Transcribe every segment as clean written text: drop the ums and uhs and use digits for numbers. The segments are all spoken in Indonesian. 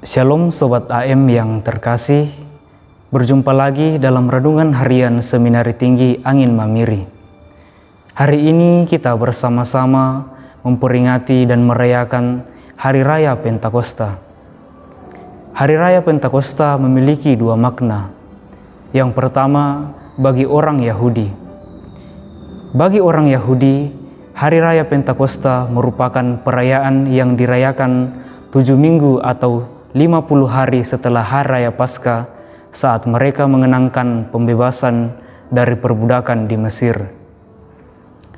Shalom Sobat AM yang terkasih, berjumpa lagi dalam Renungan Harian Seminari Tinggi Angin Mamiri. Hari ini kita bersama-sama memperingati dan merayakan Hari Raya Pentakosta. Hari Raya Pentakosta memiliki dua makna. Yang pertama, bagi orang Yahudi. Bagi orang Yahudi, Hari Raya Pentakosta merupakan perayaan yang dirayakan 7 minggu atau 50 hari setelah Hari Raya Paskah saat mereka mengenangkan pembebasan dari perbudakan di Mesir.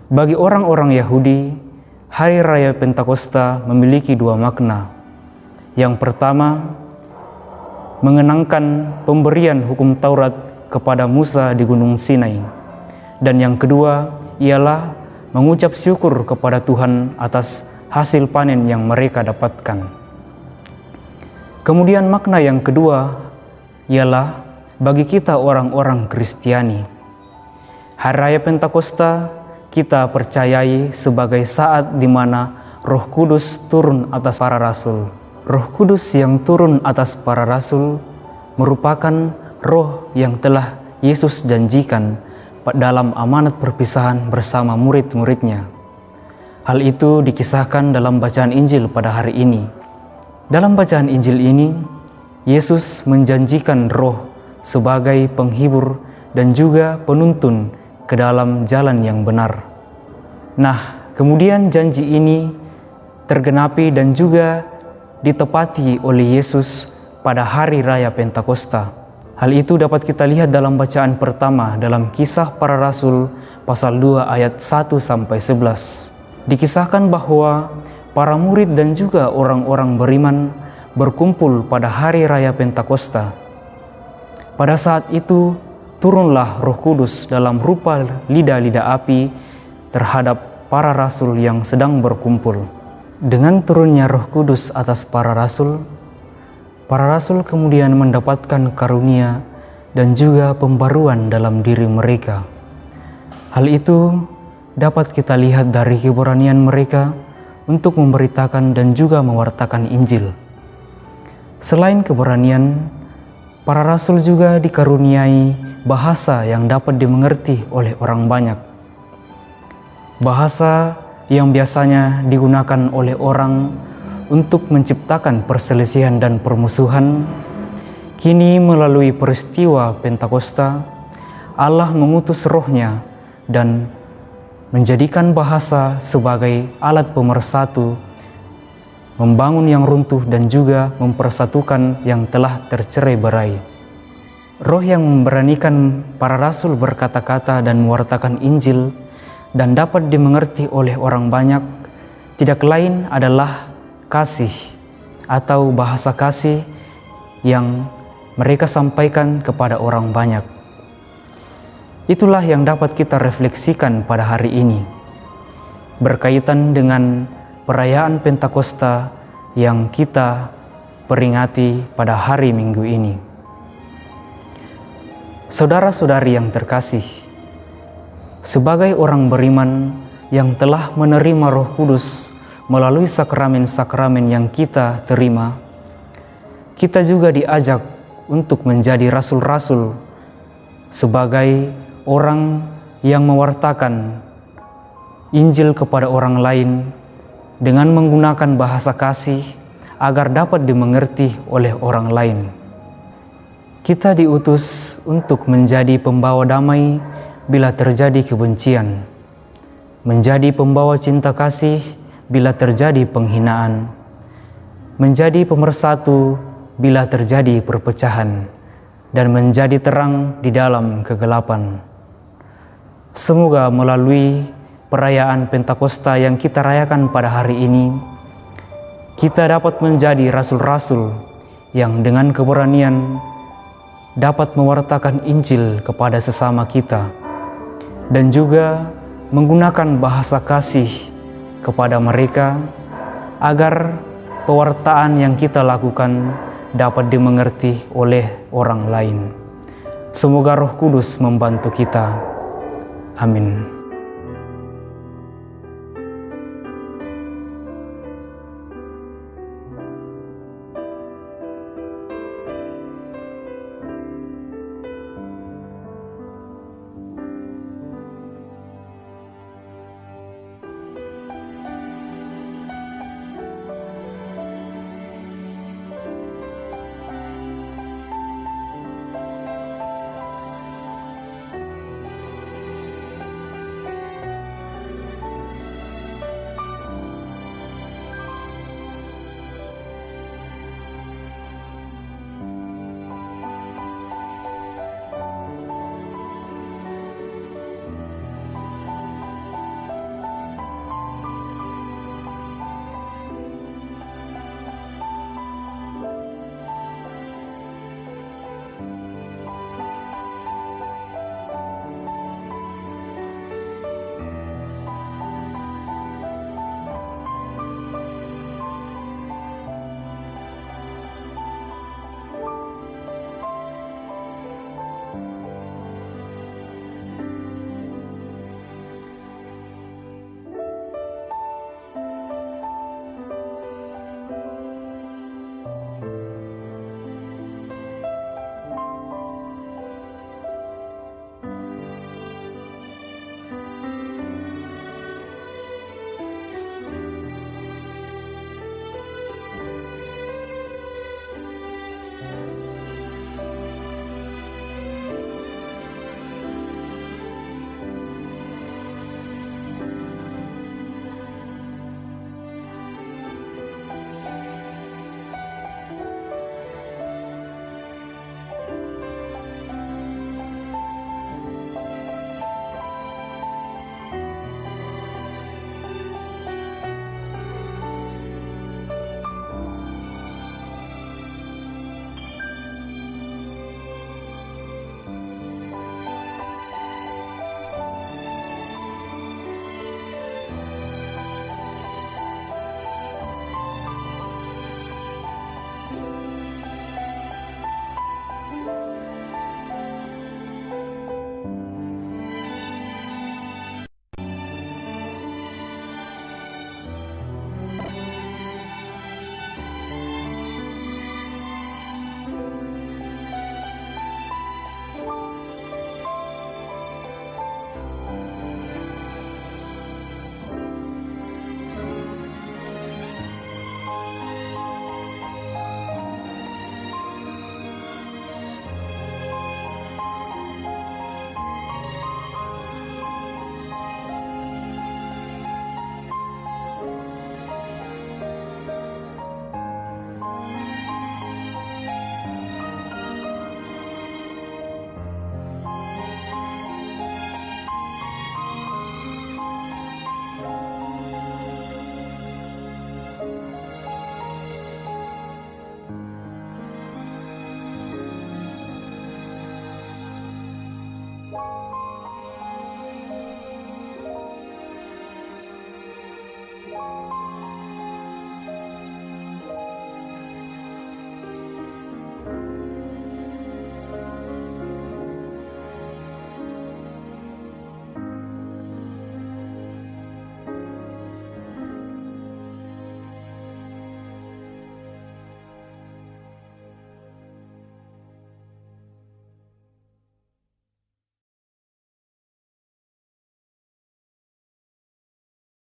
Bagi orang-orang Yahudi, Hari Raya Pentakosta memiliki dua makna. Yang pertama, mengenangkan pemberian hukum Taurat kepada Musa di Gunung Sinai. Dan yang kedua ialah mengucap syukur kepada Tuhan atas hasil panen yang mereka dapatkan. Kemudian makna yang kedua ialah bagi kita orang-orang Kristiani. Hari Raya Pentakosta kita percayai sebagai saat di mana Roh Kudus turun atas para rasul. Roh Kudus yang turun atas para rasul merupakan roh yang telah Yesus janjikan dalam amanat perpisahan bersama murid-muridnya. Hal itu dikisahkan dalam bacaan Injil pada hari ini. Dalam bacaan Injil ini, Yesus menjanjikan Roh sebagai penghibur dan juga penuntun ke dalam jalan yang benar. Nah, kemudian janji ini tergenapi dan juga ditepati oleh Yesus pada Hari Raya Pentakosta. Hal itu dapat kita lihat dalam bacaan pertama dalam Kisah Para Rasul pasal 2 ayat 1-11. Dikisahkan bahwa para murid dan juga orang-orang beriman berkumpul pada Hari Raya Pentakosta. Pada saat itu, turunlah Roh Kudus dalam rupa lidah-lidah api terhadap para rasul yang sedang berkumpul. Dengan turunnya Roh Kudus atas para rasul kemudian mendapatkan karunia dan juga pembaruan dalam diri mereka. Hal itu dapat kita lihat dari keberanian mereka untuk memberitakan dan juga mewartakan Injil. Selain keberanian, para rasul juga dikaruniai bahasa yang dapat dimengerti oleh orang banyak. Bahasa yang biasanya digunakan oleh orang untuk menciptakan perselisihan dan permusuhan, kini melalui peristiwa Pentakosta, Allah mengutus Roh-Nya dan menjadikan bahasa sebagai alat pemersatu, membangun yang runtuh dan juga mempersatukan yang telah tercerai-berai. Roh yang memberanikan para rasul berkata-kata dan mewartakan Injil dan dapat dimengerti oleh orang banyak tidak lain adalah kasih atau bahasa kasih yang mereka sampaikan kepada orang banyak. Itulah yang dapat kita refleksikan pada hari ini berkaitan dengan perayaan Pentakosta yang kita peringati pada hari Minggu ini. Saudara-saudari yang terkasih, sebagai orang beriman yang telah menerima Roh Kudus melalui sakramen-sakramen yang kita terima, kita juga diajak untuk menjadi rasul-rasul sebagai orang yang mewartakan Injil kepada orang lain dengan menggunakan bahasa kasih agar dapat dimengerti oleh orang lain. Kita diutus untuk menjadi pembawa damai bila terjadi kebencian, menjadi pembawa cinta kasih bila terjadi penghinaan, menjadi pemersatu bila terjadi perpecahan, dan menjadi terang di dalam kegelapan. Semoga melalui perayaan Pentakosta yang kita rayakan pada hari ini, kita dapat menjadi rasul-rasul yang dengan keberanian dapat mewartakan Injil kepada sesama kita dan juga menggunakan bahasa kasih kepada mereka agar pewartaan yang kita lakukan dapat dimengerti oleh orang lain. Semoga Roh Kudus membantu kita. Amin.